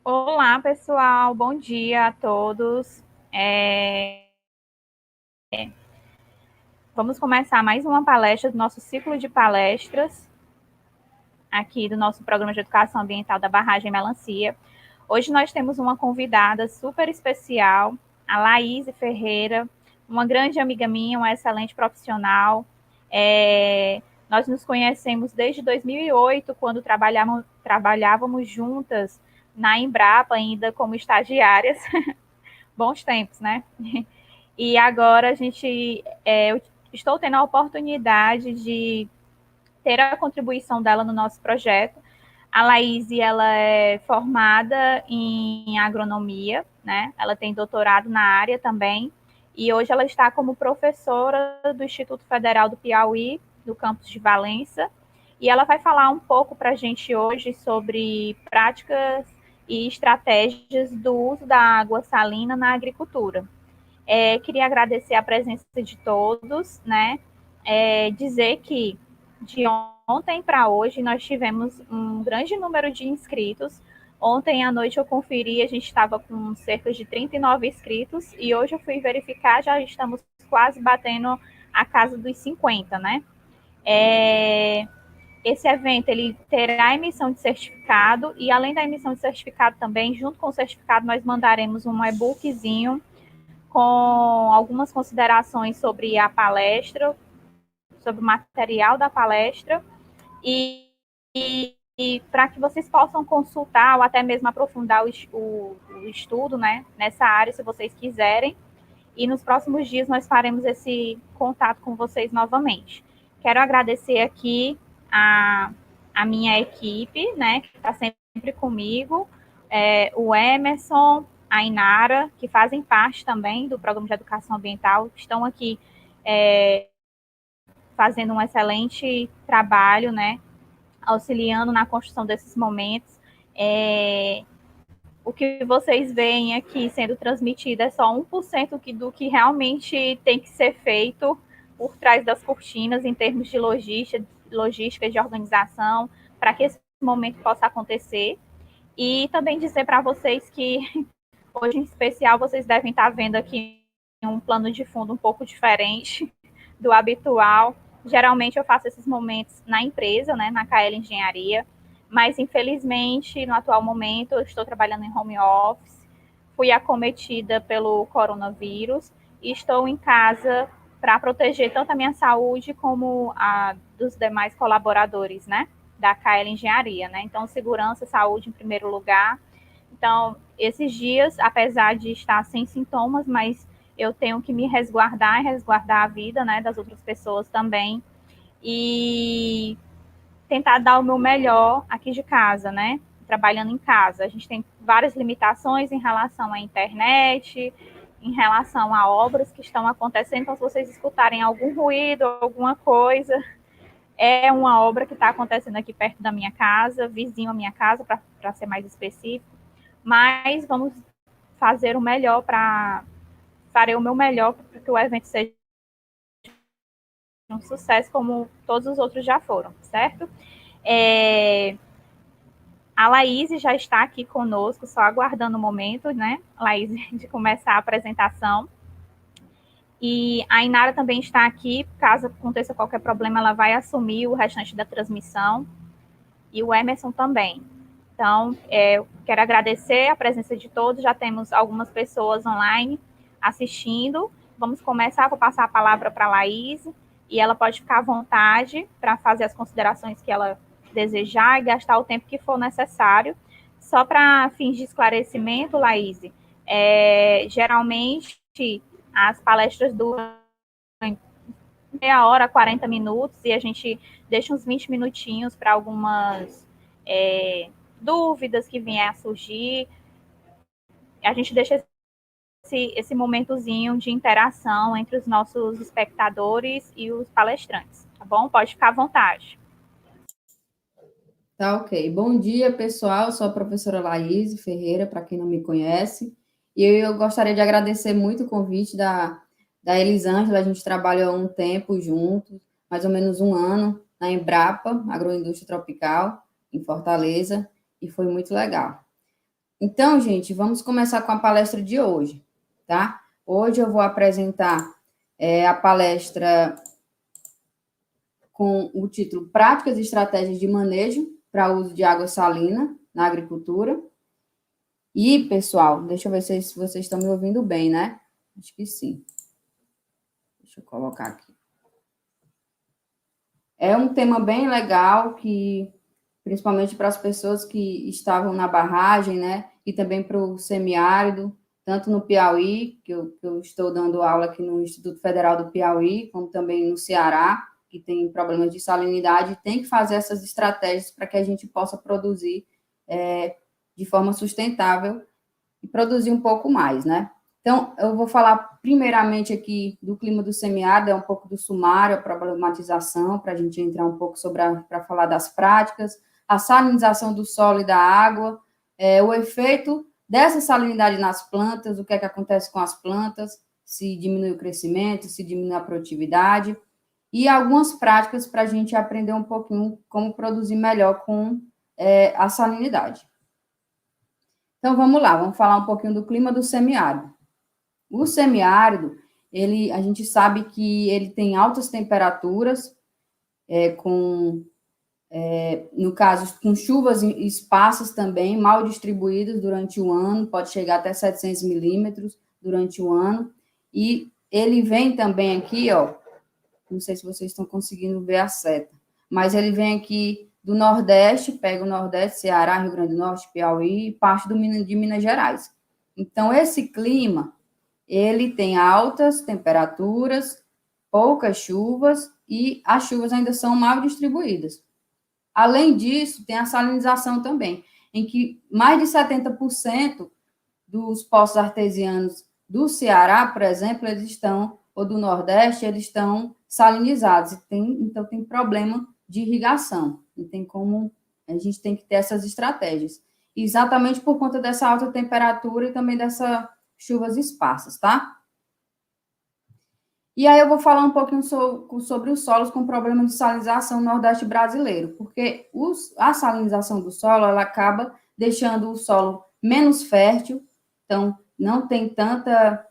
Olá, pessoal, bom dia a todos. É, Vamos começar mais uma palestra do nosso ciclo de palestras, aqui do nosso programa de educação ambiental da Barragem Melancia. Hoje nós temos uma convidada super especial, a Laís Ferreira, uma grande amiga minha, uma excelente profissional. Nós nos conhecemos desde 2008, quando trabalhávamos juntas na Embrapa, ainda como estagiárias. Bons tempos, né? E agora eu estou tendo a oportunidade de ter a contribuição dela no nosso projeto. A Laís, ela é formada em agronomia, né? Ela tem doutorado na área também. E hoje ela está como professora do Instituto Federal do Piauí, do campus de Valença. E ela vai falar um pouco para a gente hoje sobre práticas e estratégias do uso da água salina na agricultura. Queria agradecer a presença de todos, né? Dizer que de ontem para hoje nós tivemos um grande número de inscritos. Ontem à noite eu conferi, a gente estava com cerca de 39 inscritos e hoje eu fui verificar, já estamos quase batendo a casa dos 50, né? Esse evento ele terá emissão de certificado e além da emissão de certificado também, junto com o certificado nós mandaremos um e-bookzinho com algumas considerações sobre a palestra, sobre o material da palestra, e para que vocês possam consultar ou até mesmo aprofundar o estudo, né, nessa área, se vocês quiserem. E nos próximos dias nós faremos esse contato com vocês novamente. Quero agradecer aqui a minha equipe, né, que está sempre comigo, o Emerson, a Inara, que fazem parte também do Programa de Educação Ambiental, estão aqui fazendo um excelente trabalho, né, auxiliando na construção desses momentos. O que vocês veem aqui sendo transmitido é só 1% do que realmente tem que ser feito por trás das cortinas em termos de logística de organização, para que esse momento possa acontecer. E também dizer para vocês que hoje em especial vocês devem estar vendo aqui um plano de fundo um pouco diferente do habitual. Geralmente eu faço esses momentos na empresa, né, na KL Engenharia, mas infelizmente no atual momento eu estou trabalhando em home office, fui acometida pelo coronavírus e estou em casa para proteger tanto a minha saúde como a dos demais colaboradores, né, da KL Engenharia, né? Então, segurança, saúde em primeiro lugar. Então, esses dias, apesar de estar sem sintomas, mas eu tenho que me resguardar e resguardar a vida, né, das outras pessoas também e tentar dar o meu melhor aqui de casa, né, trabalhando em casa. A gente tem várias limitações em relação à internet, em relação a obras que estão acontecendo. Então, se vocês escutarem algum ruído, alguma coisa, é uma obra que está acontecendo aqui perto da minha casa, vizinho à minha casa, para ser mais específico. Mas vamos fazer o melhor para farei o meu melhor para que o evento seja um sucesso, como todos os outros já foram, certo? A Laís já está aqui conosco, só aguardando o momento, né, Laís, de começar a apresentação. E a Inara também está aqui, caso aconteça qualquer problema, ela vai assumir o restante da transmissão. E o Emerson também. Então, quero agradecer a presença de todos, já temos algumas pessoas online assistindo. Vamos começar, vou passar a palavra para a Laís, e ela pode ficar à vontade para fazer as considerações que ela desejar e gastar o tempo que for necessário. Só para fins de esclarecimento, Laís, geralmente as palestras duram meia hora, 40 minutos, e a gente deixa uns 20 minutinhos para algumas dúvidas que venham a surgir. A gente deixa esse momentozinho de interação entre os nossos espectadores e os palestrantes, tá bom? Pode ficar à vontade. Tá, ok. Bom dia, pessoal. Eu sou a professora Laís Ferreira, para quem não me conhece. E eu gostaria de agradecer muito o convite da Elisângela. A gente trabalhou há um tempo juntos, mais ou menos um ano, na Embrapa, Agroindústria Tropical, em Fortaleza, e foi muito legal. Então, gente, vamos começar com a palestra de hoje, tá? Hoje eu vou apresentar a palestra com o título Práticas e Estratégias de Manejo para uso de água salina na agricultura. E, pessoal, deixa eu ver se vocês estão me ouvindo bem, né? Acho que sim. Deixa eu colocar aqui. É um tema bem legal, que principalmente para as pessoas que estavam na barragem, né? E também para o semiárido, tanto no Piauí, que eu estou dando aula aqui no Instituto Federal do Piauí, como também no Ceará, que tem problemas de salinidade, tem que fazer essas estratégias para que a gente possa produzir de forma sustentável e produzir um pouco mais, né? Então, eu vou falar primeiramente aqui do clima do semiárido, um pouco do sumário, a problematização, para a gente entrar um pouco para falar das práticas, a salinização do solo e da água, o efeito dessa salinidade nas plantas, o que é que acontece com as plantas, se diminui o crescimento, se diminui a produtividade, e algumas práticas para a gente aprender um pouquinho como produzir melhor com a salinidade. Então, vamos lá, vamos falar um pouquinho do clima do semiárido. O semiárido, a gente sabe que ele tem altas temperaturas, no caso, com chuvas esparsas também, mal distribuídas durante o ano, pode chegar até 700 milímetros durante o ano, e ele vem também aqui, ó, não sei se vocês estão conseguindo ver a seta, mas ele vem aqui do Nordeste, pega o Nordeste, Ceará, Rio Grande do Norte, Piauí, e parte de Minas Gerais. Então, esse clima, ele tem altas temperaturas, poucas chuvas, e as chuvas ainda são mal distribuídas. Além disso, tem a salinização também, em que mais de 70% dos poços artesianos do Ceará, por exemplo, eles estão, ou do Nordeste, eles estão salinizados. Então, tem problema de irrigação. Não tem como, a gente tem que ter essas estratégias. Exatamente por conta dessa alta temperatura e também dessas chuvas esparsas, tá? E aí eu vou falar um pouquinho sobre os solos com problema de salinização no Nordeste brasileiro, porque a salinização do solo, ela acaba deixando o solo menos fértil, então não tem tanta,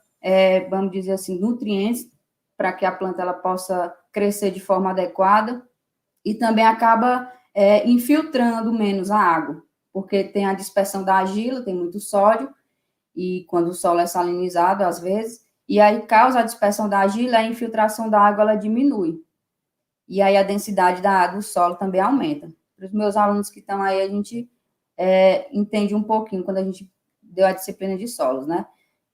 vamos dizer assim, nutrientes para que a planta ela possa crescer de forma adequada, e também acaba infiltrando menos a água, porque tem a dispersão da argila, tem muito sódio, e quando o solo é salinizado, às vezes, e aí causa a dispersão da argila, a infiltração da água ela diminui. E aí a densidade do solo também aumenta. Para os meus alunos que estão aí, a gente entende um pouquinho quando a gente deu a disciplina de solos, né?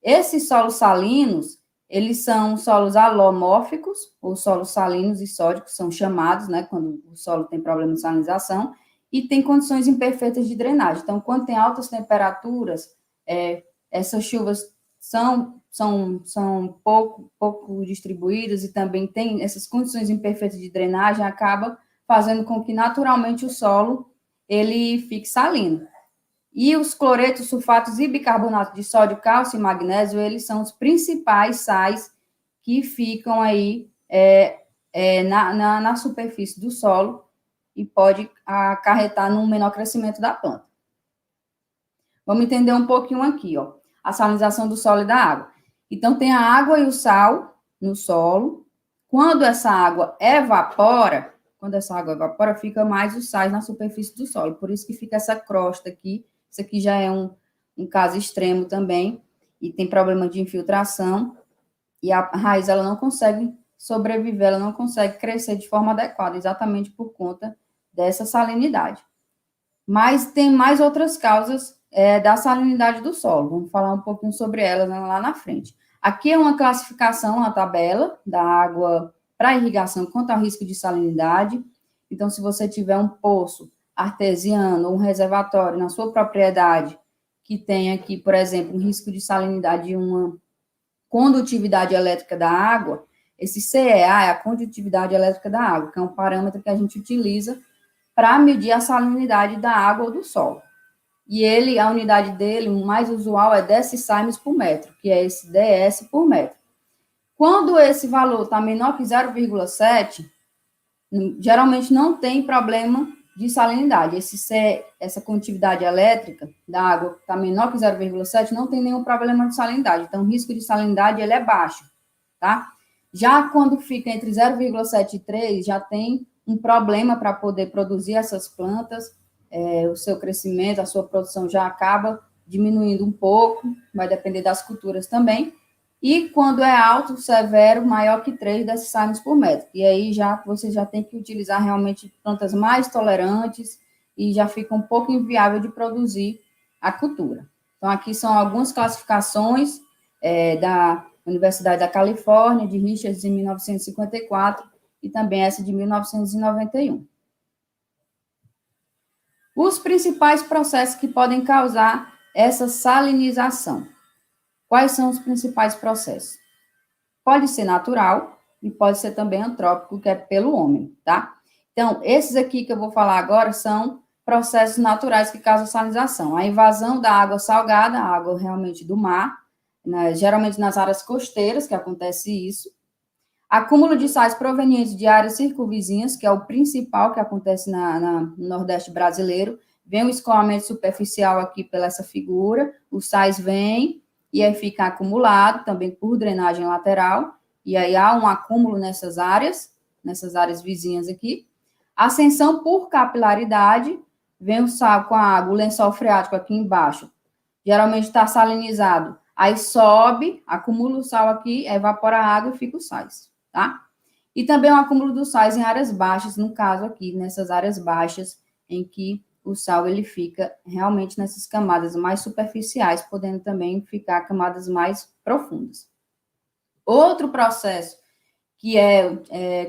Esses solos salinos, eles são solos alomórficos, ou solos salinos e sódicos, são chamados, né? Quando o solo tem problema de salinização, e tem condições imperfeitas de drenagem. Então, quando tem altas temperaturas, essas chuvas são pouco distribuídas e também tem essas condições imperfeitas de drenagem, acaba fazendo com que naturalmente o solo ele fique salino. E os cloretos, sulfatos e bicarbonato de sódio, cálcio e magnésio, eles são os principais sais que ficam aí na superfície do solo e pode acarretar num menor crescimento da planta. Vamos entender um pouquinho aqui, ó, a salinização do solo e da água. Então, tem a água e o sal no solo. Quando essa água evapora, fica mais os sais na superfície do solo. Por isso que fica essa crosta aqui. Isso aqui já é um caso extremo também, e tem problema de infiltração, e a raiz ela não consegue sobreviver, ela não consegue crescer de forma adequada, exatamente por conta dessa salinidade. Mas tem mais outras causas da salinidade do solo. Vamos falar um pouquinho sobre elas lá na frente. Aqui é uma classificação, uma tabela da água para irrigação quanto ao risco de salinidade. Então, se você tiver um poço artesiano ou um reservatório na sua propriedade que tem aqui, por exemplo, um risco de salinidade e uma condutividade elétrica da água, esse CEA é a condutividade elétrica da água, que é um parâmetro que a gente utiliza para medir a salinidade da água ou do solo. E a unidade dele, o mais usual, é decisimes por metro, que é esse DS por metro. Quando esse valor está menor que 0,7, geralmente não tem problema de salinidade. Essa condutividade elétrica da água que está menor que 0,7 não tem nenhum problema de salinidade. Então, o risco de salinidade ele é baixo, tá? Já quando fica entre 0,7 e 3, já tem um problema para poder produzir essas plantas, o seu crescimento, a sua produção já acaba diminuindo um pouco, vai depender das culturas também. E quando é alto, severo, maior que 3 decibéis por metro. E aí você já tem que utilizar realmente plantas mais tolerantes e já fica um pouco inviável de produzir a cultura. Então, aqui são algumas classificações da Universidade da Califórnia, de Richards, em 1954, e também essa de 1991. Os principais processos que podem causar essa salinização. Quais são os principais processos? Pode ser natural e pode ser também antrópico, que é pelo homem, tá? Então, esses aqui que eu vou falar agora são processos naturais que causam salinização. A invasão da água salgada, a água realmente do mar, né, geralmente nas áreas costeiras que acontece isso. Acúmulo de sais provenientes de áreas circunvizinhas, que é o principal que acontece no Nordeste brasileiro. Vem o escoamento superficial aqui pela essa figura, os sais vêm e aí fica acumulado também por drenagem lateral, e aí há um acúmulo nessas áreas vizinhas aqui. Ascensão por capilaridade, vem o sal com a água, o lençol freático aqui embaixo, geralmente está salinizado, aí sobe, acumula o sal aqui, evapora a água e fica os sais, tá? E também o acúmulo dos sais em áreas baixas, no caso aqui, nessas áreas baixas, em que o sal ele fica realmente nessas camadas mais superficiais, podendo também ficar camadas mais profundas. Outro processo que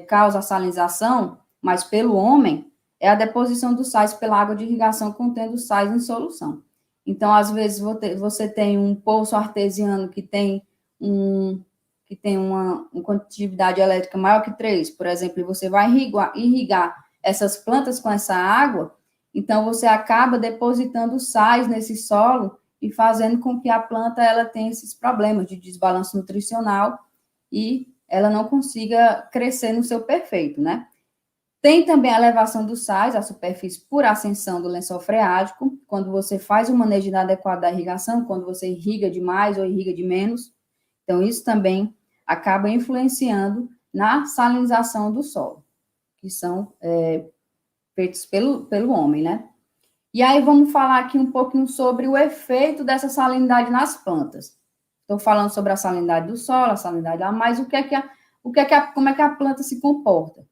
causa a salinização, mas pelo homem, é a deposição dos sais pela água de irrigação contendo sais em solução. Então, às vezes, você tem um poço artesiano que tem uma condutividade elétrica maior que 3, por exemplo, e você vai irrigar essas plantas com essa água, então você acaba depositando sais nesse solo e fazendo com que a planta ela tenha esses problemas de desbalanço nutricional e ela não consiga crescer no seu perfeito, né? Tem também a elevação dos sais à superfície por ascensão do lençol freático, quando você faz o manejo inadequado da irrigação, quando você irriga demais ou irriga de menos. Então, isso também acaba influenciando na salinização do solo, que são feitos pelo homem, né? E aí, vamos falar aqui um pouquinho sobre o efeito dessa salinidade nas plantas. Estou falando sobre a salinidade do solo, a salinidade da mais, como é que a planta se comporta.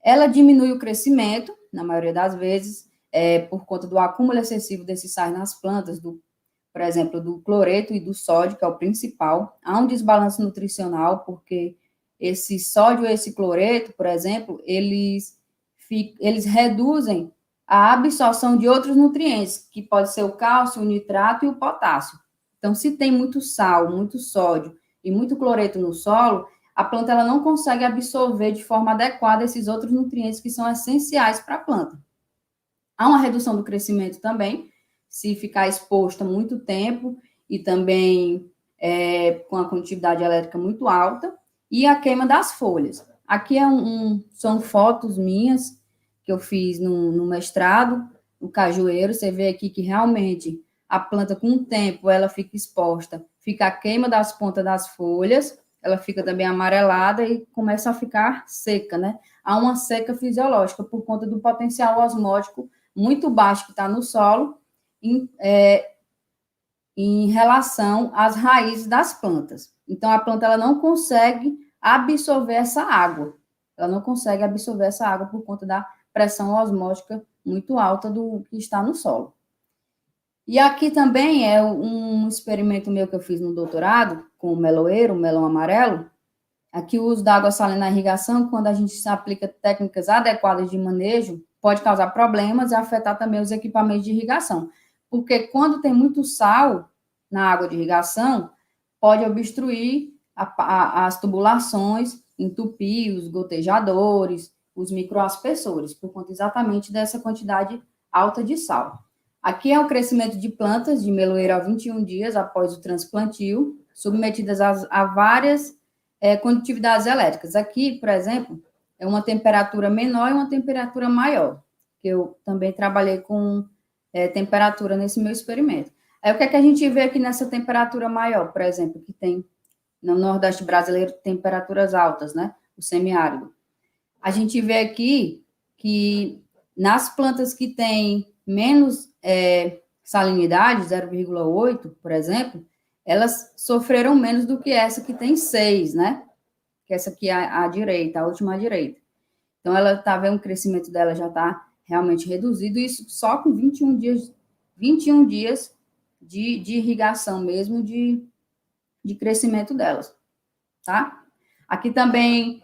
Ela diminui o crescimento, na maioria das vezes, por conta do acúmulo excessivo desses sais nas plantas, por exemplo, do cloreto e do sódio, que é o principal. Há um desbalanço nutricional, porque esse sódio e esse cloreto, por exemplo, eles reduzem a absorção de outros nutrientes, que pode ser o cálcio, o nitrato e o potássio. Então, se tem muito sal, muito sódio e muito cloreto no solo, a planta ela não consegue absorver de forma adequada esses outros nutrientes que são essenciais para a planta. Há uma redução do crescimento também, se ficar exposta muito tempo e também com a condutividade elétrica muito alta, e a queima das folhas. Aqui são fotos minhas que eu fiz no mestrado, no cajueiro. Você vê aqui que realmente a planta, com o tempo, ela fica exposta, fica a queima das pontas das folhas, ela fica também amarelada e começa a ficar seca, né? Há uma seca fisiológica por conta do potencial osmótico muito baixo que está no solo em relação às raízes das plantas. Então, a planta ela não consegue absorver essa água. Ela não consegue absorver essa água por conta da pressão osmótica muito alta do que está no solo. E aqui também é um experimento meu que eu fiz no doutorado, com o meloeiro, o melão amarelo. Aqui o uso da água salina na irrigação, quando a gente aplica técnicas adequadas de manejo, pode causar problemas e afetar também os equipamentos de irrigação. Porque quando tem muito sal na água de irrigação, pode obstruir as tubulações, entupir os gotejadores, os microaspersores, por conta exatamente dessa quantidade alta de sal. Aqui é o crescimento de plantas de meloeiro a 21 dias após o transplantio, submetidas a várias condutividades elétricas. Aqui, por exemplo, é uma temperatura menor e uma temperatura maior. que eu também trabalhei com temperatura nesse meu experimento. Aí, o que é que a gente vê aqui nessa temperatura maior, por exemplo, que tem no Nordeste brasileiro temperaturas altas, né? O semiárido. A gente vê aqui que nas plantas que têm menos salinidade, 0,8, por exemplo, elas sofreram menos do que essa que tem 6, né? Que essa aqui é a direita, a última à direita. Então, ela está vendo o crescimento dela já está realmente reduzido, isso só com 21 dias de irrigação mesmo, de crescimento delas, tá? Aqui também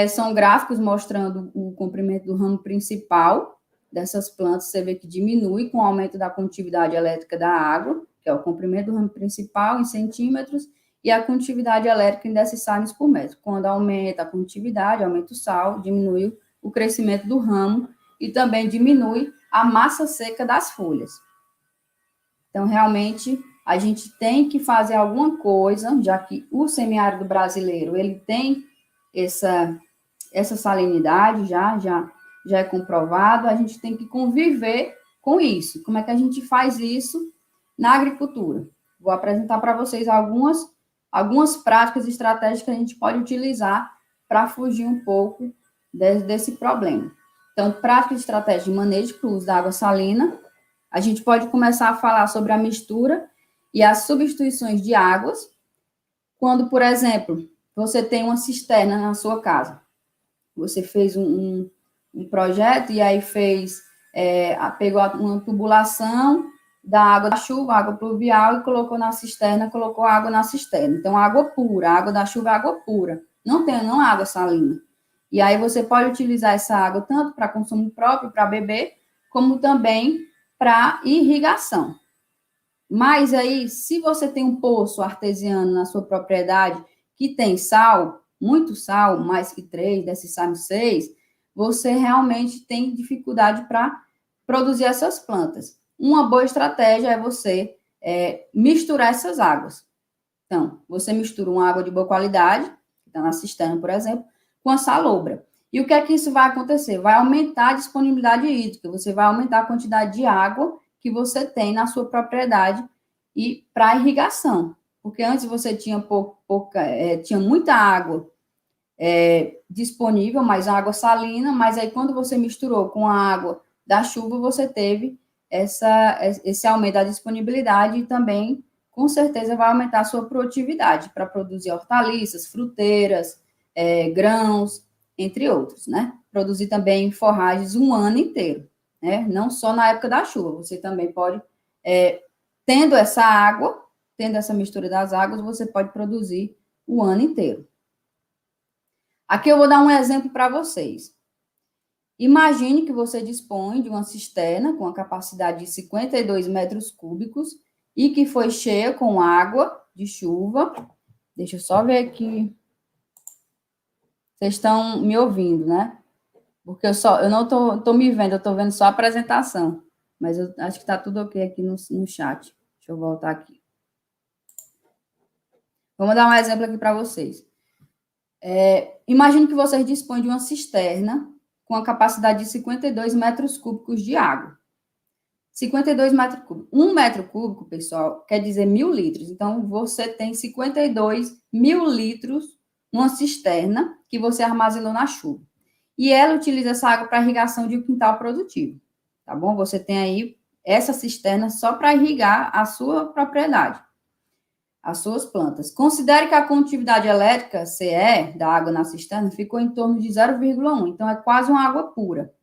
são gráficos mostrando o comprimento do ramo principal dessas plantas. Você vê que diminui com o aumento da condutividade elétrica da água, que é o comprimento do ramo principal em centímetros, e a condutividade elétrica em decissarnes por metro. Quando aumenta a condutividade, aumenta o sal, diminui o crescimento do ramo e também diminui a massa seca das folhas. Então, realmente, a gente tem que fazer alguma coisa, já que o semiárido brasileiro, ele tem essa salinidade, já é comprovado, a gente tem que conviver com isso. Como é que a gente faz isso na agricultura? Vou apresentar para vocês algumas práticas e estratégias que a gente pode utilizar para fugir um pouco desse problema. Então, prática e estratégia de manejo para o uso da água salina. A gente pode começar a falar sobre a mistura e as substituições de águas, quando, por exemplo, você tem uma cisterna na sua casa. Você fez um projeto e aí pegou uma tubulação da água da chuva, água pluvial, e colocou na cisterna, colocou água na cisterna. Então, água pura, água da chuva é água pura. Não água salina. E aí você pode utilizar essa água tanto para consumo próprio, para beber, como também para irrigação. Mas aí, se você tem um poço artesiano na sua propriedade que tem sal, muito sal, mais que 3, desses sal 6, você realmente tem dificuldade para produzir essas plantas. Uma boa estratégia é você misturar essas águas. Então, você mistura uma água de boa qualidade, que está na cisterna, por exemplo, com a salobra. E o que é que isso vai acontecer? Vai aumentar a disponibilidade hídrica, você vai aumentar a quantidade de água que você tem na sua propriedade e para irrigação. Porque antes você tinha tinha muita água disponível, mais água salina, mas aí quando você misturou com a água da chuva, você teve esse aumento da disponibilidade e também, com certeza, vai aumentar a sua produtividade para produzir hortaliças, fruteiras, grãos, entre outros, né? Produzir também forragens um ano inteiro, né? Não só na época da chuva, você também pode, tendo essa água, tendo essa mistura das águas, você pode produzir o ano inteiro. Aqui eu vou dar um exemplo para vocês. Imagine que você dispõe de uma cisterna com a capacidade de 52 metros cúbicos e que foi cheia com água de chuva. Deixa eu só ver aqui. Vocês estão me ouvindo, né? Porque eu não estou me vendo, eu estou vendo só a apresentação. Mas eu acho que está tudo ok aqui no chat. Deixa eu voltar aqui. Vamos dar um exemplo aqui para vocês. Imagine que vocês dispõem de uma cisterna com a capacidade de 52 metros cúbicos de água. 52 metros cúbicos. 1 metro cúbico, pessoal, quer dizer 1.000 litros. Então, você tem 52 mil litros numa cisterna que você armazenou na chuva. E ela utiliza essa água para irrigação de um quintal produtivo. Tá bom? Você tem aí essa cisterna só para irrigar a sua propriedade, as suas plantas. Considere que a condutividade elétrica, CE, da água na cisterna, ficou em torno de 0,1. Então, é quase uma água pura.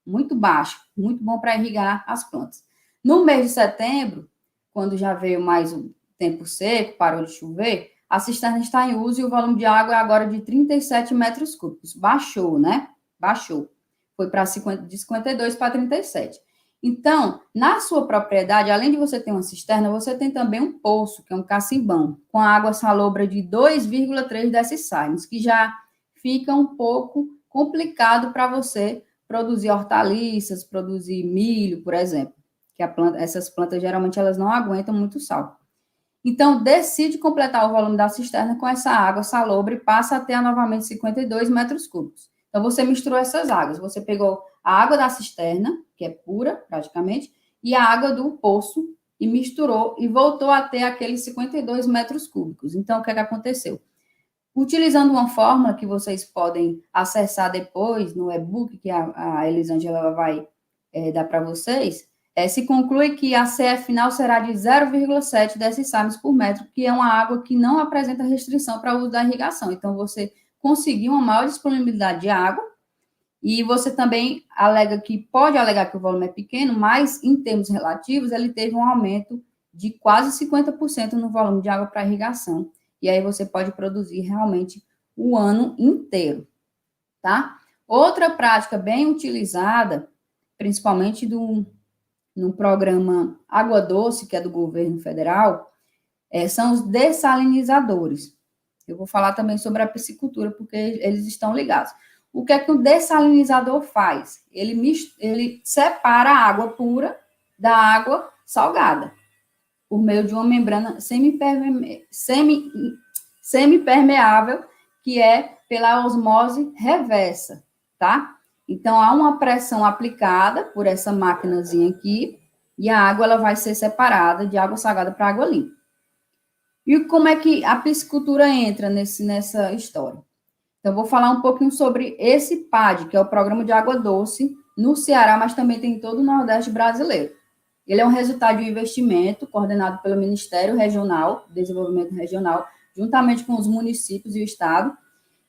Muito baixo, muito bom para irrigar as plantas. No mês de setembro, quando já veio mais um tempo seco, parou de chover, a cisterna está em uso e o volume de água é agora de 37 metros cúbicos. Baixou, né? Baixou. Foi de 52 para 37. Então, na sua propriedade, além de você ter uma cisterna, você tem também um poço, que é um cacimbão, com a água salobra de 2,3 decissarnes, que já fica um pouco complicado para você produzir hortaliças, produzir milho, por exemplo, que essas plantas geralmente elas não aguentam muito sal. Então, decide completar o volume da cisterna com essa água salobra e passa a ter novamente 52 metros cúbicos. Então, você misturou essas águas. Você pegou a água da cisterna, que é pura, praticamente, e a água do poço, e misturou, e voltou a ter aqueles 52 metros cúbicos. Então, o que é que aconteceu? Utilizando uma fórmula que vocês podem acessar depois no e-book que a Elisângela vai dar para vocês, se conclui que a CF final será de 0,7 decissarmos por metro, que é uma água que não apresenta restrição para o uso da irrigação. Então, você conseguiu uma maior disponibilidade de água, e você também pode alegar que o volume é pequeno, mas em termos relativos, ele teve um aumento de quase 50% no volume de água para irrigação. E aí você pode produzir realmente o ano inteiro, tá? Outra prática bem utilizada, principalmente no programa Água Doce, que é do governo federal, são os dessalinizadores. Eu vou falar também sobre a piscicultura, porque eles estão ligados. O que é que o dessalinizador faz? Ele separa a água pura da água salgada, por meio de uma membrana semipermeável, que é pela osmose reversa, tá? Então, há uma pressão aplicada por essa maquinazinha aqui, e a água ela vai ser separada de água salgada para água limpa. E como é que a piscicultura entra nessa história? Então, vou falar um pouquinho sobre esse PAD, que é o Programa de Água Doce, no Ceará, mas também tem em todo o Nordeste brasileiro. Ele é um resultado de um investimento coordenado pelo Ministério Regional, Desenvolvimento Regional, juntamente com os municípios e o Estado.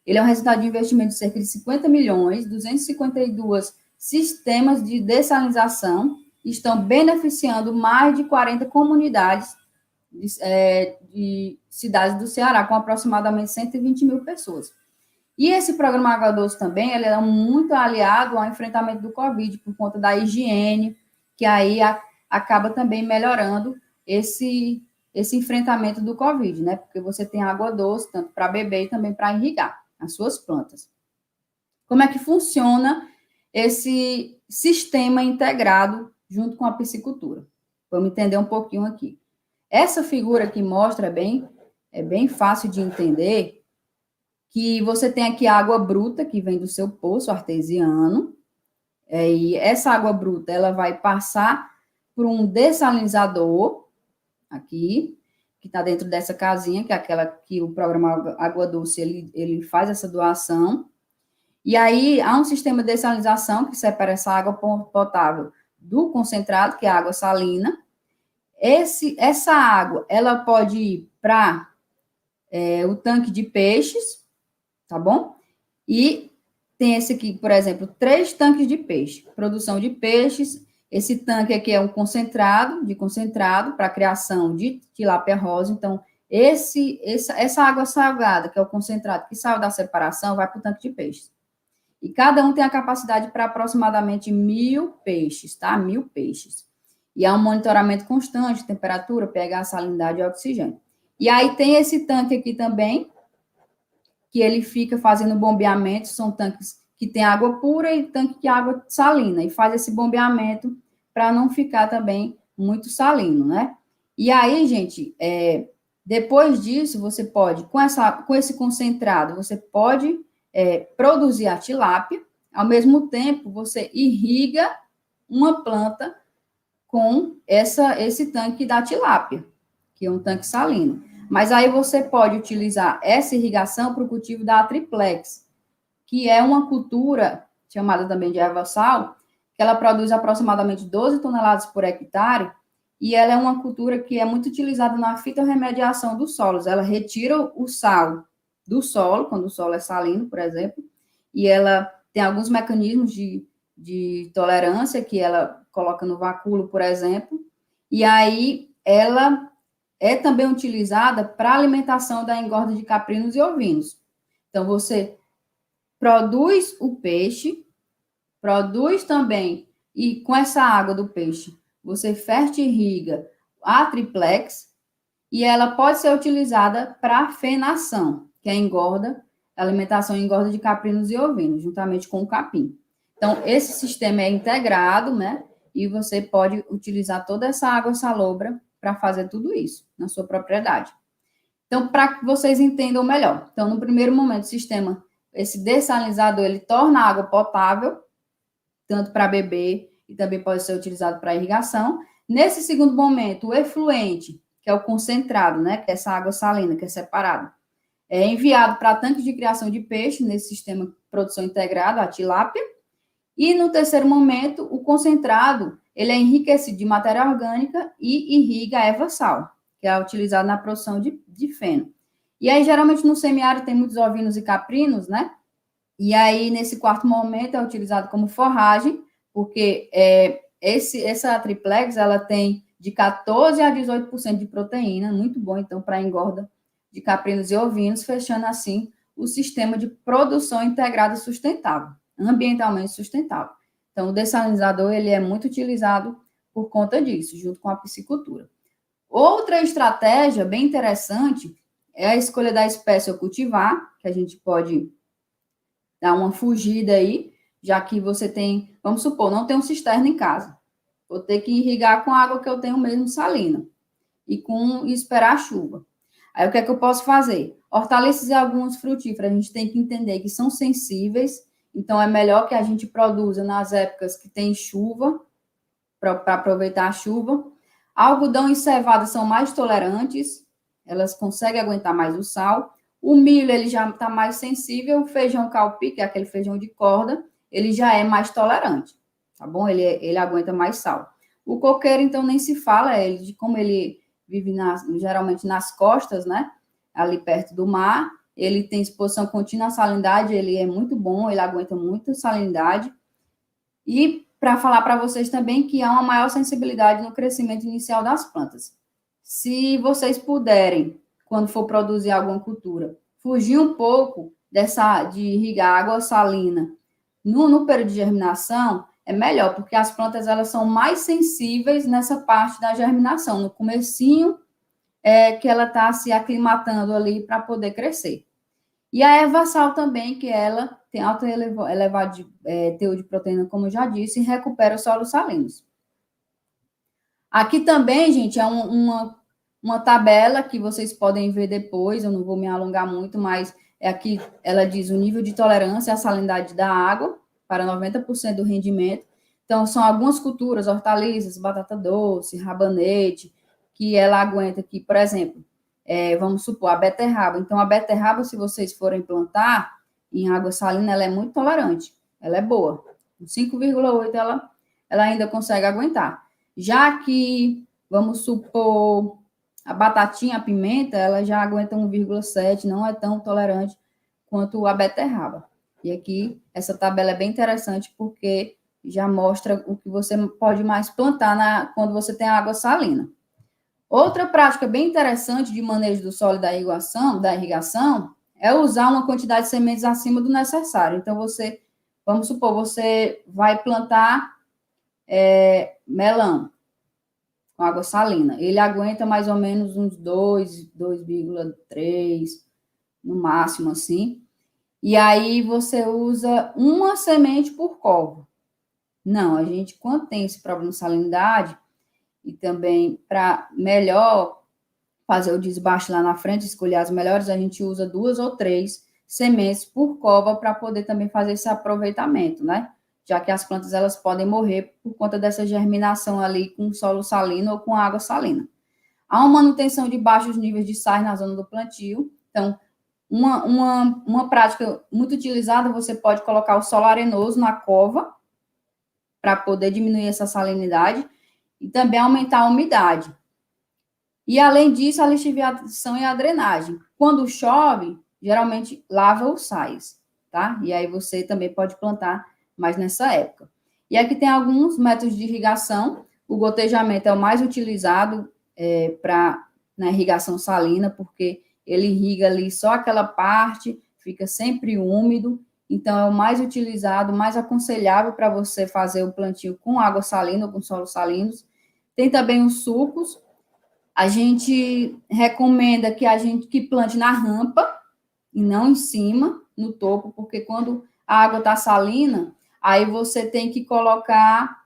Ele é um resultado de um investimento de cerca de 50 milhões, 252 sistemas de dessalinização, estão beneficiando mais de 40 comunidades de cidades do Ceará, com aproximadamente 120 mil pessoas. E esse programa Água Doce também, ele é muito aliado ao enfrentamento do Covid, por conta da higiene, que aí acaba também melhorando esse enfrentamento do Covid, né? Porque você tem água doce, tanto para beber e também para irrigar as suas plantas. Como é que funciona esse sistema integrado junto com a piscicultura? Vamos entender um pouquinho aqui. Essa figura que mostra é bem fácil de entender, que você tem aqui a água bruta que vem do seu poço artesiano, e essa água bruta ela vai passar por um dessalinizador aqui, que está dentro dessa casinha, que é aquela que o programa Água Doce ele faz essa doação. E aí há um sistema de dessalinização que separa essa água potável do concentrado, que é a água salina. Essa água ela pode ir para o tanque de peixes, tá bom? E tem esse aqui, por exemplo, 3 tanques de peixe, produção de peixes. Esse tanque aqui é um concentrado para criação de tilápia rosa. Então, essa água salgada, que é o concentrado que saiu da separação, vai para o tanque de peixes. E cada um tem a capacidade para aproximadamente 1.000 peixes, tá? 1.000 peixes. E há um monitoramento constante, temperatura, pH, salinidade e oxigênio. E aí tem esse tanque aqui também, que ele fica fazendo bombeamento, são tanques que tem água pura e tanque de água salina, e faz esse bombeamento para não ficar também muito salino, né? E aí, gente, depois disso, você pode, com esse concentrado, você pode produzir a tilápia, ao mesmo tempo, você irriga uma planta com esse tanque da tilápia, que é um tanque salino. Mas aí você pode utilizar essa irrigação para o cultivo da triplex, que é uma cultura chamada também de erva-sal, que ela produz aproximadamente 12 toneladas por hectare, e ela é uma cultura que é muito utilizada na fitorremediação dos solos. Ela retira o sal do solo, quando o solo é salino, por exemplo, e ela tem alguns mecanismos de tolerância que ela coloca no vacúolo, por exemplo, e aí ela é também utilizada para alimentação da engorda de caprinos e ovinos. Então, você produz o peixe, produz também, e com essa água do peixe, você fertirriga a triplex, e ela pode ser utilizada para fenação, que é a engorda, alimentação e engorda de caprinos e ovinos, juntamente com o capim. Então, esse sistema é integrado, né? E você pode utilizar toda essa água salobra para fazer tudo isso na sua propriedade. Então, para que vocês entendam melhor. Então, no primeiro momento, o sistema esse dessalinizador, ele torna a água potável, tanto para beber e também pode ser utilizado para irrigação. Nesse segundo momento, o efluente, que é o concentrado, né, que é essa água salina, que é separado, é enviado para tanques de criação de peixe, nesse sistema de produção integrado, a tilápia. E no terceiro momento, o concentrado, ele é enriquecido de matéria orgânica e irriga a erva sal, que é utilizado na produção de feno. E aí, geralmente, no semiárido tem muitos ovinos e caprinos, né? E aí, nesse quarto momento, é utilizado como forragem, porque essa triplex, ela tem de 14% a 18% de proteína, muito bom, então, para a engorda de caprinos e ovinos, fechando, assim, o sistema de produção integrada sustentável, ambientalmente sustentável. Então, o dessalinizador, ele é muito utilizado por conta disso, junto com a piscicultura. Outra estratégia bem interessante é a escolha da espécie a cultivar, que a gente pode dar uma fugida aí, já que você tem, vamos supor, não tem um cisterna em casa. Vou ter que irrigar com a água que eu tenho mesmo salina e esperar a chuva. Aí o que é que eu posso fazer? Hortaliças e alguns frutíferos, a gente tem que entender que são sensíveis, então é melhor que a gente produza nas épocas que tem chuva, para aproveitar a chuva. Algodão e cevada são mais tolerantes, elas conseguem aguentar mais o sal. O milho, ele já está mais sensível. O feijão calpi, que é aquele feijão de corda, ele já é mais tolerante, tá bom? Ele aguenta mais sal. O coqueiro, então, nem se fala, como ele vive geralmente nas costas, né? Ali perto do mar, ele tem exposição contínua à salinidade, ele é muito bom, ele aguenta muita salinidade. E para falar para vocês também que há uma maior sensibilidade no crescimento inicial das plantas. Se vocês puderem, quando for produzir alguma cultura, fugir um pouco de irrigar água salina no período de germinação, é melhor, porque as plantas elas são mais sensíveis nessa parte da germinação, no comecinho que ela está se aclimatando ali para poder crescer. E a erva sal também, que ela tem alto elevado teor de proteína, como eu já disse, e recupera os solos salinos. Aqui também, gente, é uma tabela que vocês podem ver depois, eu não vou me alongar muito, mas aqui ela diz o nível de tolerância à salinidade da água para 90% do rendimento. Então, são algumas culturas, hortaliças, batata doce, rabanete, que ela aguenta aqui, por exemplo, vamos supor, a beterraba. Então, a beterraba, se vocês forem plantar em água salina, ela é muito tolerante, ela é boa. Com 5,8 ela ainda consegue aguentar. Já que, vamos supor, a batatinha, a pimenta, ela já aguenta 1,7, não é tão tolerante quanto a beterraba. E aqui, essa tabela é bem interessante, porque já mostra o que você pode mais plantar quando você tem água salina. Outra prática bem interessante de manejo do solo e da irrigação é usar uma quantidade de sementes acima do necessário. Então, vamos supor, você vai plantar melão com água salina. Ele aguenta mais ou menos uns 2,3 no máximo, assim. E aí você usa uma semente por covo. Não, a gente, quando tem esse problema de salinidade, e também para melhor fazer o desbaste lá na frente, escolher as melhores, a gente usa 2 ou 3 sementes por cova para poder também fazer esse aproveitamento, né? Já que as plantas elas podem morrer por conta dessa germinação ali com solo salino ou com água salina. Há uma manutenção de baixos níveis de sais na zona do plantio. Então, uma prática muito utilizada, você pode colocar o solo arenoso na cova para poder diminuir essa salinidade e também aumentar a umidade. E, além disso, a lixiviação e a drenagem. Quando chove, geralmente lava os sais, tá? E aí você também pode plantar mais nessa época. E aqui tem alguns métodos de irrigação. O gotejamento é o mais utilizado na irrigação salina, porque ele irriga ali só aquela parte, fica sempre úmido. Então, é o mais utilizado, mais aconselhável para você fazer o plantio com água salina ou com solos salinos. Tem também os sulcos. A gente recomenda que plante na rampa e não em cima, no topo, porque quando a água está salina, aí você tem que colocar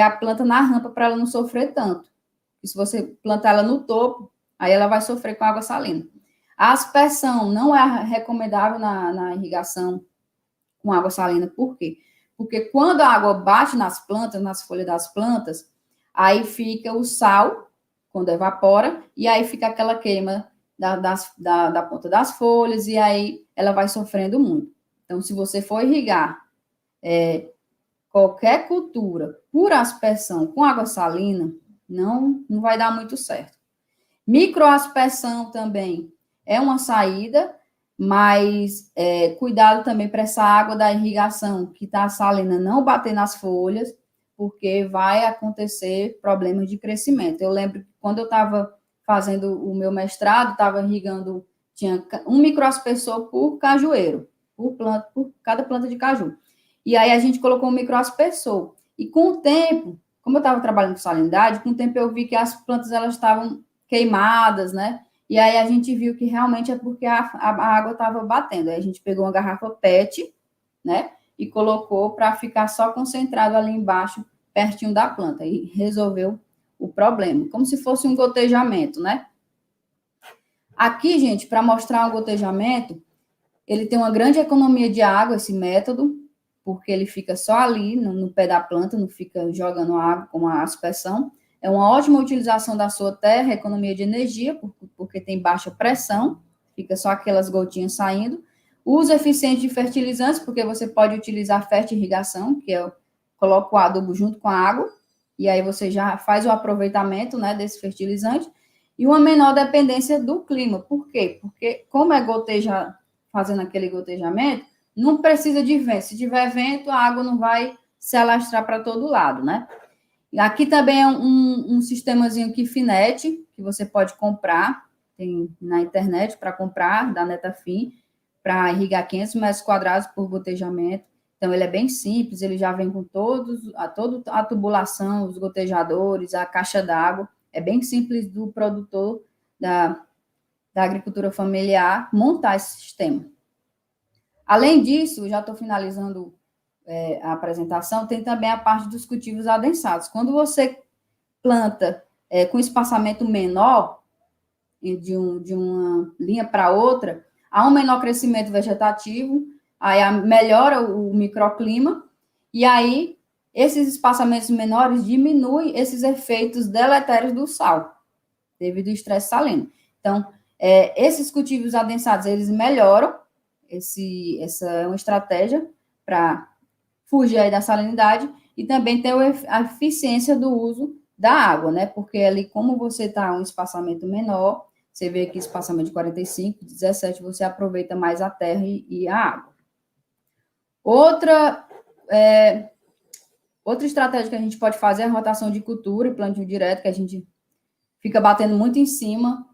a planta na rampa para ela não sofrer tanto. E se você plantar ela no topo, aí ela vai sofrer com água salina. A aspersão não é recomendável na irrigação com água salina. Por quê? Porque quando a água bate nas plantas, nas folhas das plantas, aí fica o sal, quando evapora, e aí fica aquela queima da ponta das folhas, e aí ela vai sofrendo muito. Então, se você for irrigar qualquer cultura por aspersão com água salina, não vai dar muito certo. Microaspersão também é uma saída, mas cuidado também para essa água da irrigação que está salina não bater nas folhas, porque vai acontecer problemas de crescimento. Eu lembro que quando eu estava fazendo o meu mestrado, estava irrigando, tinha um microaspersor por cajueiro, por cada planta de caju. E aí a gente colocou um microaspersor. E com o tempo, como eu estava trabalhando com salinidade, com o tempo eu vi que as plantas elas estavam queimadas, né? E aí a gente viu que realmente é porque a água estava batendo. Aí a gente pegou uma garrafa PET, né? E colocou para ficar só concentrado ali embaixo, pertinho da planta. E resolveu o problema. Como se fosse um gotejamento, né? Aqui, gente, para mostrar um gotejamento, ele tem uma grande economia de água, esse método, porque ele fica só ali, no pé da planta, não fica jogando água com a aspersão. É uma ótima utilização da sua terra, economia de energia, porque tem baixa pressão, fica só aquelas gotinhas saindo. Uso eficiente de fertilizantes, porque você pode utilizar fertirrigação, que é coloca o adubo junto com a água, e aí você já faz o aproveitamento, né, desse fertilizante. E uma menor dependência do clima. Por quê? Porque como é goteja, fazendo aquele gotejamento, não precisa de vento. Se tiver vento, a água não vai se alastrar para todo lado, né? Aqui também é um sistemazinho Kifinet, que você pode comprar, tem na internet para comprar, da Netafim, para irrigar 500 metros quadrados por gotejamento. Então, ele é bem simples, ele já vem com toda a tubulação, os gotejadores, a caixa d'água. É bem simples do produtor da agricultura familiar montar esse sistema. Além disso, já estou finalizando a apresentação, tem também a parte dos cultivos adensados. Quando você planta com espaçamento menor, de uma linha para outra, há um menor crescimento vegetativo, aí melhora o microclima, e aí esses espaçamentos menores diminuem esses efeitos deletérios do sal, devido ao estresse salino. Então, esses cultivos adensados, eles melhoram, essa é uma estratégia para fugir aí da salinidade, e também tem a eficiência do uso da água, né? Porque ali, como você está um espaçamento menor, você vê aqui espaçamento de 45, 17, você aproveita mais a terra e a água. Outra estratégia que a gente pode fazer é a rotação de cultura e plantio direto, que a gente fica batendo muito em cima,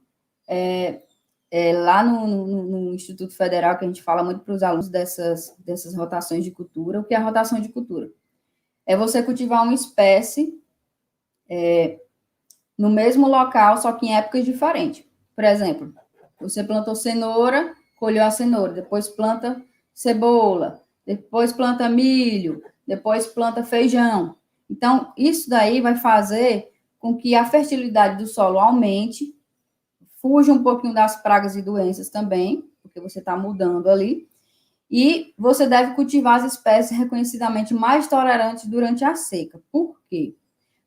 lá no Instituto Federal, que a gente fala muito para os alunos dessas rotações de cultura. O que é a rotação de cultura? É você cultivar uma espécie no mesmo local, só que em épocas diferentes. Por exemplo, você plantou cenoura, colheu a cenoura, depois planta cebola, depois planta milho, depois planta feijão. Então, isso daí vai fazer com que a fertilidade do solo aumente, fuja um pouquinho das pragas e doenças também, porque você está mudando ali, e você deve cultivar as espécies reconhecidamente mais tolerantes durante a seca. Por quê?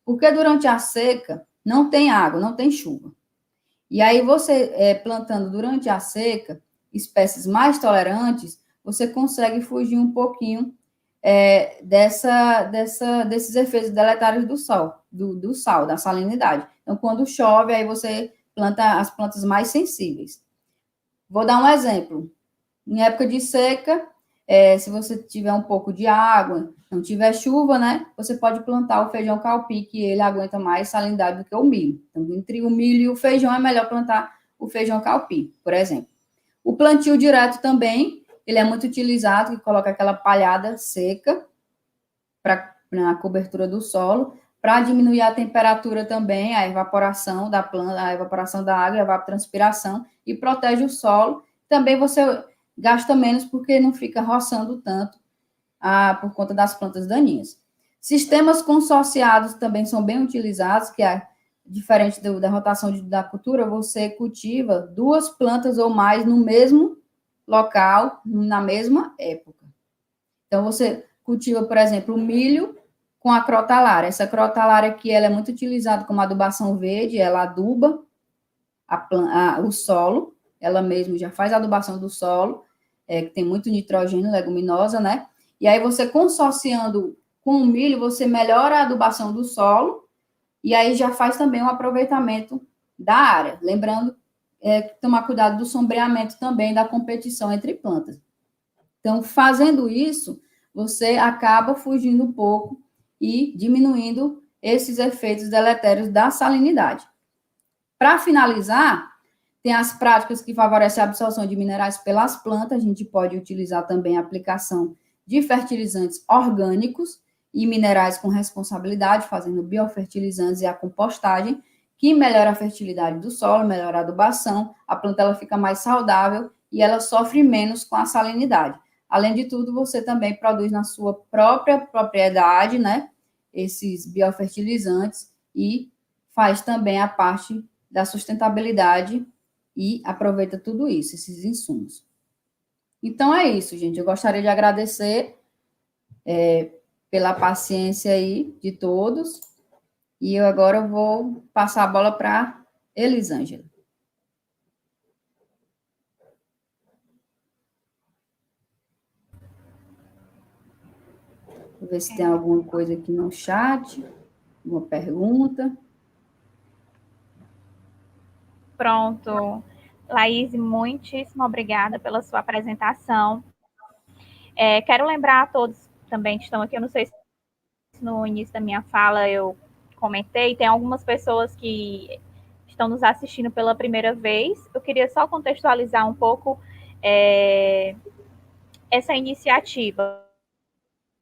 Porque durante a seca não tem água, não tem chuva. E aí você, plantando durante a seca espécies mais tolerantes, você consegue fugir um pouquinho desses efeitos deletários do sal, da salinidade. Então, quando chove, aí você planta as plantas mais sensíveis. Vou dar um exemplo. Em época de seca, se você tiver um pouco de água, não tiver chuva, né? Você pode plantar o feijão calpi, que ele aguenta mais salinidade do que o milho. Então, entre o milho e o feijão, é melhor plantar o feijão calpi, por exemplo. O plantio direto também, ele é muito utilizado, que coloca aquela palhada seca na cobertura do solo, para diminuir a temperatura também, a evaporação da planta, a evaporação da água, a evapotranspiração, e protege o solo. Também você gasta menos porque não fica roçando tanto por conta das plantas daninhas. Sistemas consorciados também são bem utilizados, que diferente da rotação da cultura, você cultiva 2 plantas ou mais no mesmo local, na mesma época. Então, você cultiva, por exemplo, o milho com a crotalária. Essa crotalária aqui, ela é muito utilizada como adubação verde, ela aduba o solo, ela mesma já faz a adubação do solo, que tem muito nitrogênio, leguminosa, né? E aí você consorciando com o milho, você melhora a adubação do solo e aí já faz também um aproveitamento da área. Lembrando, tomar cuidado do sombreamento também, da competição entre plantas. Então, fazendo isso, você acaba fugindo um pouco e diminuindo esses efeitos deletérios da salinidade. Para finalizar, tem as práticas que favorecem a absorção de minerais pelas plantas. A gente pode utilizar também a aplicação de fertilizantes orgânicos e minerais com responsabilidade, fazendo biofertilizantes e a compostagem, que melhora a fertilidade do solo, melhora a adubação, a planta ela fica mais saudável e ela sofre menos com a salinidade. Além de tudo, você também produz na sua própria propriedade, né, esses biofertilizantes e faz também a parte da sustentabilidade e aproveita tudo isso, esses insumos. Então é isso, gente. Eu gostaria de agradecer pela paciência aí de todos. E eu agora vou passar a bola para Elisângela. Vou ver se tem alguma coisa aqui no chat, uma pergunta. Pronto. Laís, muitíssimo obrigada pela sua apresentação. Quero lembrar a todos também que estão aqui, eu não sei se no início da minha fala eu comentei, tem algumas pessoas que estão nos assistindo pela primeira vez. Eu queria só contextualizar um pouco essa iniciativa.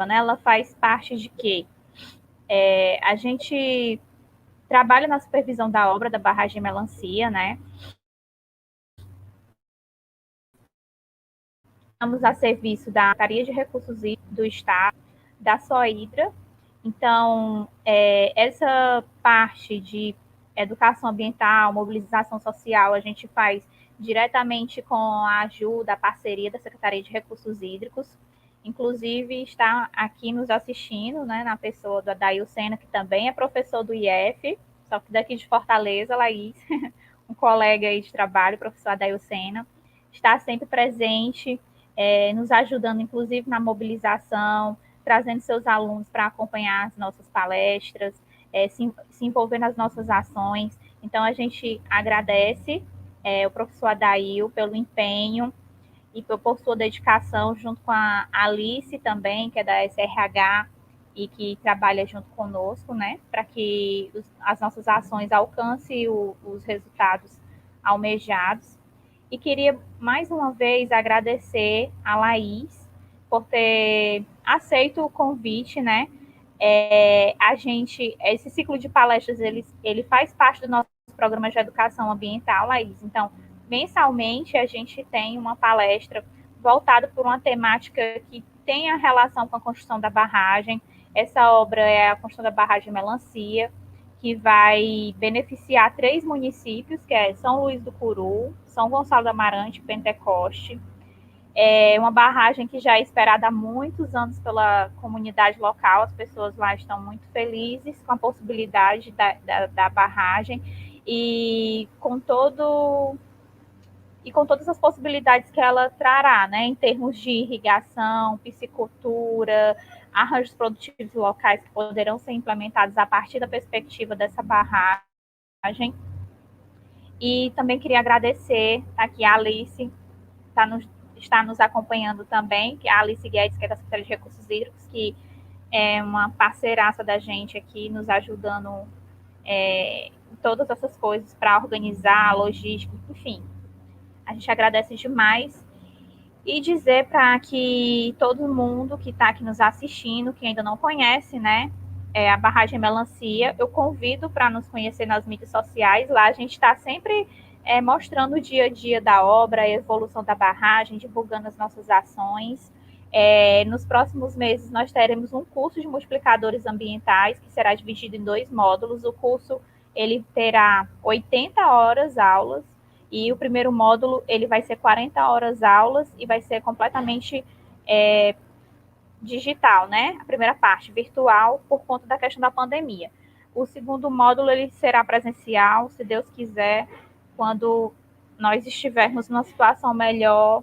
Né? Ela faz parte de quê? A gente trabalha na supervisão da obra da barragem Melancia, né? Estamos a serviço da Secretaria de Recursos Hídricos do Estado, da Sohidra. Então, essa parte de educação ambiental, mobilização social, a gente faz diretamente com a ajuda, a parceria da Secretaria de Recursos Hídricos. Inclusive, está aqui nos assistindo, né, na pessoa do Adail Sena, que também é professor do IF, só que daqui de Fortaleza, Laís, um colega aí de trabalho, o professor Adail Sena, está sempre presente, nos ajudando, inclusive, na mobilização, trazendo seus alunos para acompanhar as nossas palestras, se envolver nas nossas ações. Então, a gente agradece o professor Adail pelo empenho e por sua dedicação, junto com a Alice também, que é da SRH e que trabalha junto conosco, né, para que as nossas ações alcancem os resultados almejados. E queria, mais uma vez, agradecer a Laís por ter aceito o convite, né? Esse ciclo de palestras, ele faz parte do nosso programa de educação ambiental, Laís. Então, mensalmente, a gente tem uma palestra voltada por uma temática que tem a relação com a construção da barragem. Essa obra é a construção da barragem Melancia, que vai beneficiar 3 municípios, que é São Luís do Curu, São Gonçalo do Amarante e Pentecoste. É uma barragem que já é esperada há muitos anos pela comunidade local, as pessoas lá estão muito felizes com a possibilidade da barragem e com todas as possibilidades que ela trará, né, em termos de irrigação, piscicultura, arranjos produtivos locais que poderão ser implementados a partir da perspectiva dessa barragem. E também queria agradecer aqui a Alice, está nos acompanhando também, que é a Alice Guedes, que é da Secretaria de Recursos Hídricos, que é uma parceiraça da gente aqui, nos ajudando em todas essas coisas para organizar a logística, enfim. A gente agradece demais e dizer para que todo mundo que está aqui nos assistindo, que ainda não conhece, né, a barragem Melancia, eu convido para nos conhecer nas mídias sociais. Lá a gente está sempre mostrando o dia a dia da obra, a evolução da barragem, divulgando as nossas ações. Nos próximos meses nós teremos um curso de multiplicadores ambientais que será dividido em 2 módulos. O curso ele terá 80 horas aulas, e o primeiro módulo ele vai ser 40 horas aulas e vai ser completamente digital, né? A primeira parte virtual por conta da questão da pandemia. O segundo módulo ele será presencial, se Deus quiser, quando nós estivermos numa situação melhor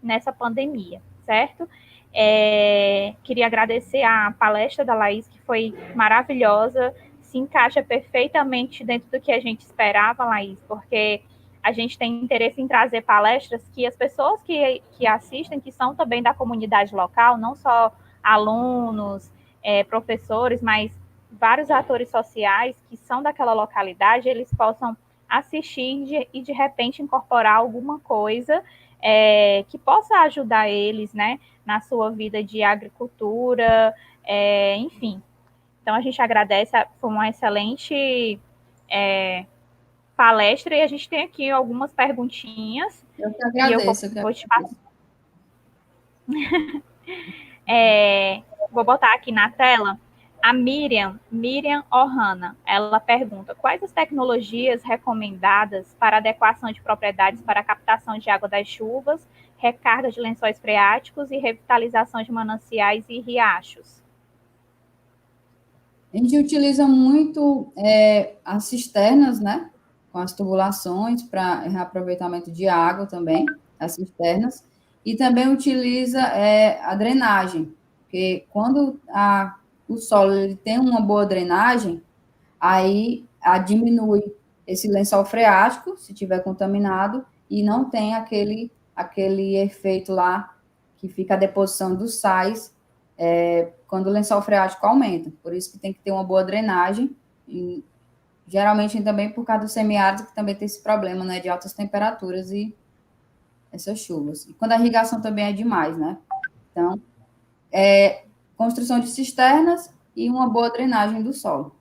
nessa pandemia, certo? Queria agradecer a palestra da Laís, que foi maravilhosa, se encaixa perfeitamente dentro do que a gente esperava, Laís, porque a gente tem interesse em trazer palestras que as pessoas que assistem, que são também da comunidade local, não só alunos, professores, mas vários atores sociais que são daquela localidade, eles possam assistir e de repente incorporar alguma coisa que possa ajudar eles, né, na sua vida de agricultura, enfim. Então a gente agradece, foi uma excelente palestra, e a gente tem aqui algumas perguntinhas. Eu que E eu agradeço. vou te passar. Vou botar aqui na tela a Miriam Ohana. Ela pergunta: quais as tecnologias recomendadas para adequação de propriedades para a captação de água das chuvas, recarga de lençóis freáticos e revitalização de mananciais e riachos? A gente utiliza muito as cisternas, né? Com as tubulações para reaproveitamento de água também, as cisternas. E também utiliza a drenagem, porque quando o solo ele tem uma boa drenagem, aí diminui esse lençol freático, se tiver contaminado, e não tem aquele efeito lá que fica a deposição dos sais quando o lençol freático aumenta. Por isso que tem que ter uma boa drenagem, e geralmente também por causa do semiárido, que também tem esse problema, né, de altas temperaturas e essas chuvas. E quando a irrigação também é demais, né? Então, construção de cisternas e uma boa drenagem do solo.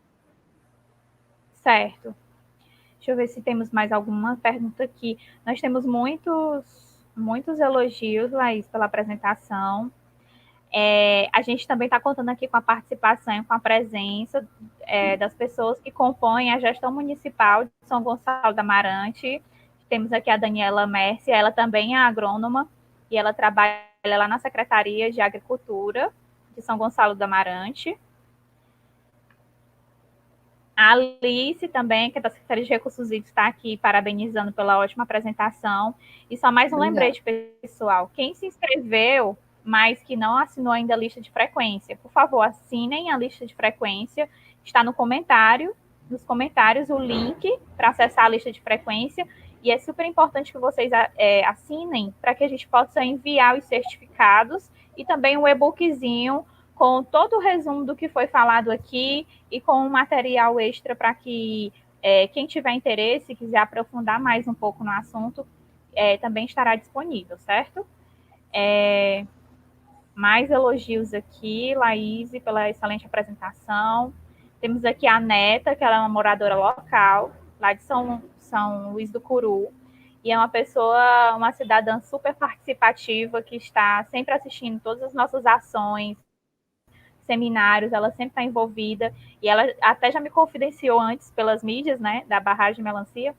Certo. Deixa eu ver se temos mais alguma pergunta aqui. Nós temos muitos elogios, Laís, pela apresentação. A gente também está contando aqui com a participação e com a presença das pessoas que compõem a gestão municipal de São Gonçalo do Amarante. Temos aqui a Daniela Mércia, ela também é agrônoma e ela trabalha lá na Secretaria de Agricultura de São Gonçalo do Amarante. A Alice também, que é da Secretaria de Recursos Hídricos, está aqui parabenizando pela ótima apresentação. E só mais um lembrete, pessoal. Quem se inscreveu, mas que não assinou ainda a lista de frequência, por favor, assinem a lista de frequência. Está nos comentários, o link para acessar a lista de frequência. E é super importante que vocês assinem para que a gente possa enviar os certificados e também um e-bookzinho com todo o resumo do que foi falado aqui e com um material extra para que quem tiver interesse e quiser aprofundar mais um pouco no assunto, também estará disponível, certo? Mais elogios aqui, Laís, pela excelente apresentação. Temos aqui a Neta, que ela é uma moradora local, lá de São Luís do Curu, e é uma cidadã super participativa, que está sempre assistindo todas as nossas ações, seminários, ela sempre está envolvida, e ela até já me confidenciou antes pelas mídias, né, da barragem de melancia,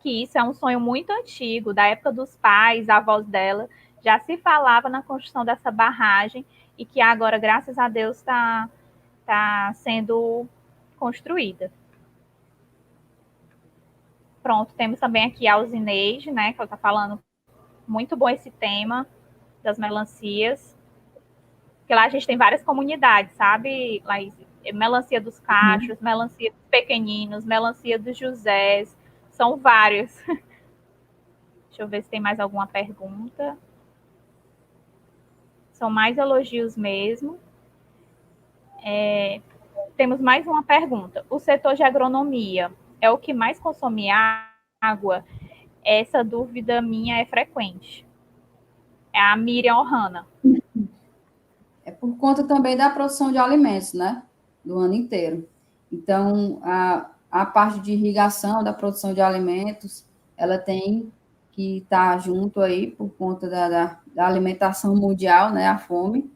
que isso é um sonho muito antigo, da época dos pais, avós dela, já se falava na construção dessa barragem, e que agora, graças a Deus, está sendo construída. Pronto, temos também aqui a Alzineide, né, que ela está falando muito bom esse tema das melancias, porque lá a gente tem várias comunidades, sabe, Laís? Melancia dos Cachos, melancia dos Pequeninos, melancia dos Josés, são vários. Deixa eu ver se tem mais alguma pergunta. São mais elogios mesmo. Temos mais uma pergunta. O setor de agronomia é o que mais consome água? Essa dúvida minha é frequente. É a Miriam Ohana. É por conta também da produção de alimentos, né? Do ano inteiro. Então, a parte de irrigação da produção de alimentos, ela tem que estar junto aí por conta da alimentação mundial, né? A fome.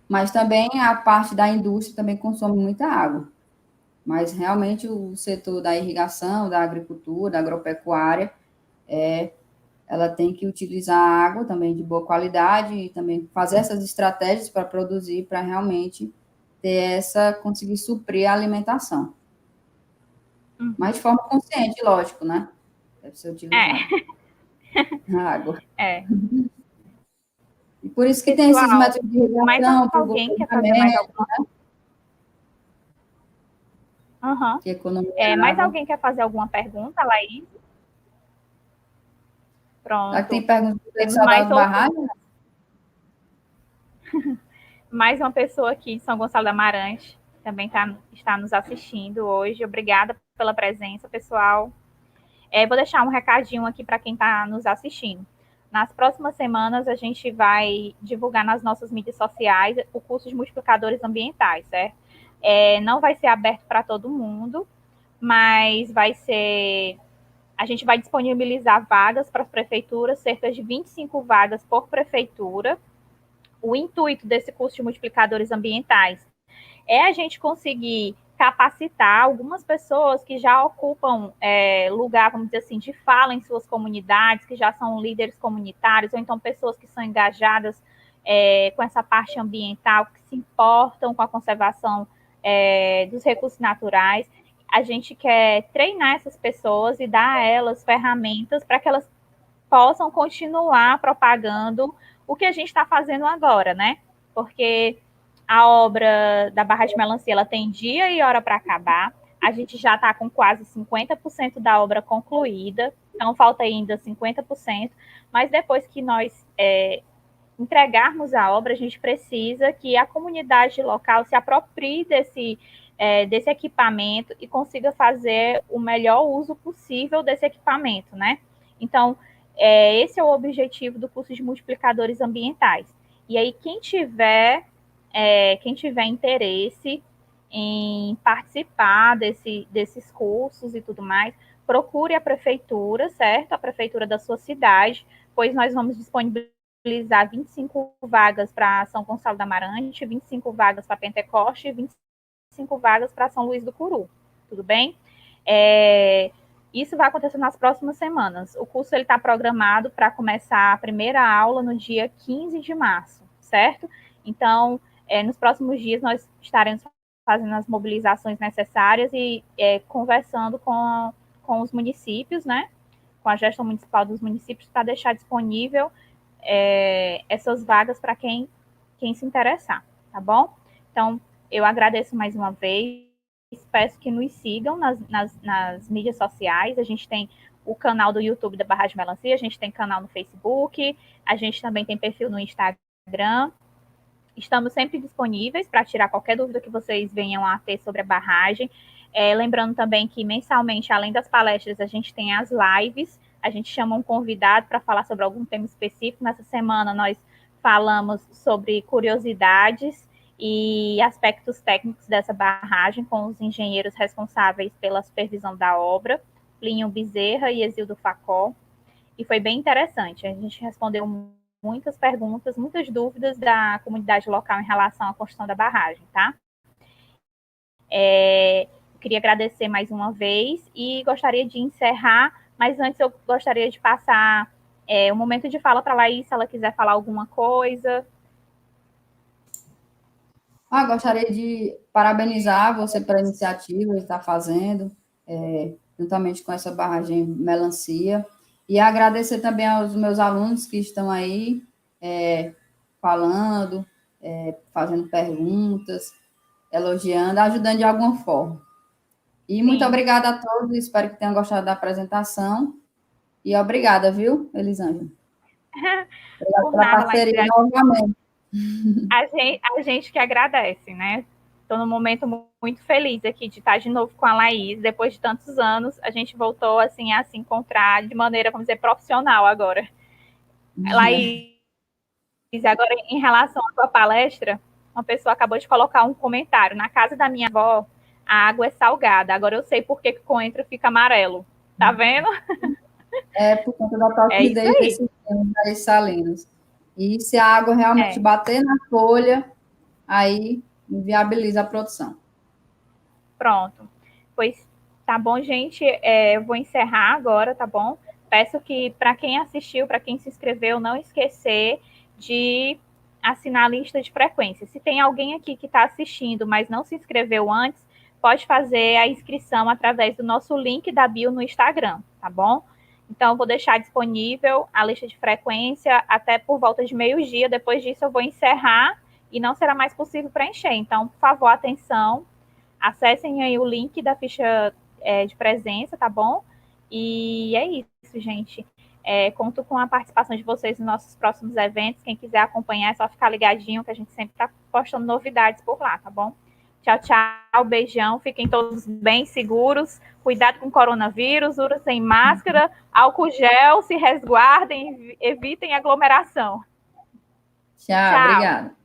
Mas também a parte da indústria também consome muita água. Mas realmente o setor da irrigação, da agricultura, da agropecuária, ela tem que utilizar água também de boa qualidade e também fazer essas estratégias para produzir, para realmente conseguir suprir a alimentação. Mas de Uhum. forma consciente, lógico, né? Deve ser utilizado É, a água. é. E por isso que tem esses Pessoal, métodos de mais irrigação, por alguém quer fazer mais gotejamento, alguma? Uhum. que economia Mais água. alguém quer fazer alguma pergunta, Laís? Aqui tem Pronto. perguntas do Temos pessoal das mais outro, barragens. mais uma pessoa aqui de São Gonçalo da Amarante, também está nos assistindo hoje. Obrigada pela presença, pessoal. Vou deixar um recadinho aqui para quem está nos assistindo. Nas próximas semanas, a gente vai divulgar nas nossas mídias sociais o curso de multiplicadores ambientais, certo? Não vai ser aberto para todo mundo, mas vai ser. A gente vai disponibilizar vagas para as prefeituras, cerca de 25 vagas por prefeitura. O intuito desse curso de multiplicadores ambientais é a gente conseguir capacitar algumas pessoas que já ocupam lugar, vamos dizer assim, de fala em suas comunidades, que já são líderes comunitários, ou então pessoas que são engajadas com essa parte ambiental, que se importam com a conservação dos recursos naturais. A gente quer treinar essas pessoas e dar a elas ferramentas para que elas possam continuar propagando o que a gente está fazendo agora, né? Porque a obra da Barra de Melancia ela tem dia e hora para acabar. A gente já está com quase 50% da obra concluída, então falta ainda 50%, mas depois que nós entregarmos a obra, a gente precisa que a comunidade local se aproprie desse equipamento e consiga fazer o melhor uso possível desse equipamento, né? Então, esse é o objetivo do curso de multiplicadores ambientais. E aí, quem tiver interesse em participar desses cursos e tudo mais, procure a prefeitura, certo? A prefeitura da sua cidade, pois nós vamos disponibilizar 25 vagas para São Gonçalo da Amarante, 25 vagas para Pentecoste e 25 vagas para São Luís do Curu. Tudo bem? Isso vai acontecer nas próximas semanas. O curso está programado para começar a primeira aula no dia 15 de março, certo? Então, nos próximos dias, nós estaremos fazendo as mobilizações necessárias e conversando com os municípios, né? Com a gestão municipal dos municípios, para deixar disponível essas vagas para quem se interessar, tá bom? Então, eu agradeço mais uma vez, peço que nos sigam nas mídias sociais, a gente tem o canal do YouTube da Barragem Melancia, a gente tem canal no Facebook, a gente também tem perfil no Instagram, estamos sempre disponíveis para tirar qualquer dúvida que vocês venham a ter sobre a barragem. Lembrando também que mensalmente, além das palestras, a gente tem as lives, a gente chama um convidado para falar sobre algum tema específico. Nessa semana nós falamos sobre curiosidades e aspectos técnicos dessa barragem com os engenheiros responsáveis pela supervisão da obra, Plínio Bezerra e Exildo Facó, e foi bem interessante. A gente respondeu muitas perguntas, muitas dúvidas da comunidade local em relação à construção da barragem, tá? Queria agradecer mais uma vez e gostaria de encerrar, mas antes eu gostaria de passar um momento de fala para a Laís, se ela quiser falar alguma coisa. Gostaria de parabenizar você pela iniciativa que está fazendo, juntamente com essa barragem Melancia, e agradecer também aos meus alunos que estão aí falando, fazendo perguntas, elogiando, ajudando de alguma forma. E muito Sim. obrigada a todos, espero que tenham gostado da apresentação. E obrigada, viu, Elisângela? Obrigada Por pela nada, Laís. parceria novamente. A gente que agradece, né? Estou num momento muito feliz aqui de estar de novo com a Laís. Depois de tantos anos, a gente voltou assim a se encontrar de maneira, vamos dizer, profissional agora. Laís, agora em relação à tua palestra, uma pessoa acabou de colocar um comentário. Na casa da minha avó, a água é salgada. Agora eu sei por que o coentro fica amarelo. Tá vendo? Por conta da É isso toxidez aí. desses salinos. E se a água realmente É. bater na folha, aí inviabiliza a produção. Pronto. Pois tá bom, gente. Eu vou encerrar agora, tá bom? Peço que, para quem assistiu, para quem se inscreveu, não esquecer de assinar a lista de frequência. Se tem alguém aqui que está assistindo, mas não se inscreveu antes, pode fazer a inscrição através do nosso link da bio no Instagram, tá bom? Então, vou deixar disponível a lista de frequência até por volta de meio-dia. Depois disso, eu vou encerrar e não será mais possível preencher. Então, por favor, atenção. Acessem aí o link da ficha de presença, tá bom? E é isso, gente. Conto com a participação de vocês nos nossos próximos eventos. Quem quiser acompanhar, é só ficar ligadinho, que a gente sempre está postando novidades por lá, tá bom? Tchau, tchau, beijão. Fiquem todos bem seguros. Cuidado com o coronavírus, usem máscara, álcool gel, se resguardem, evitem aglomeração. Tchau, Tchau. obrigada.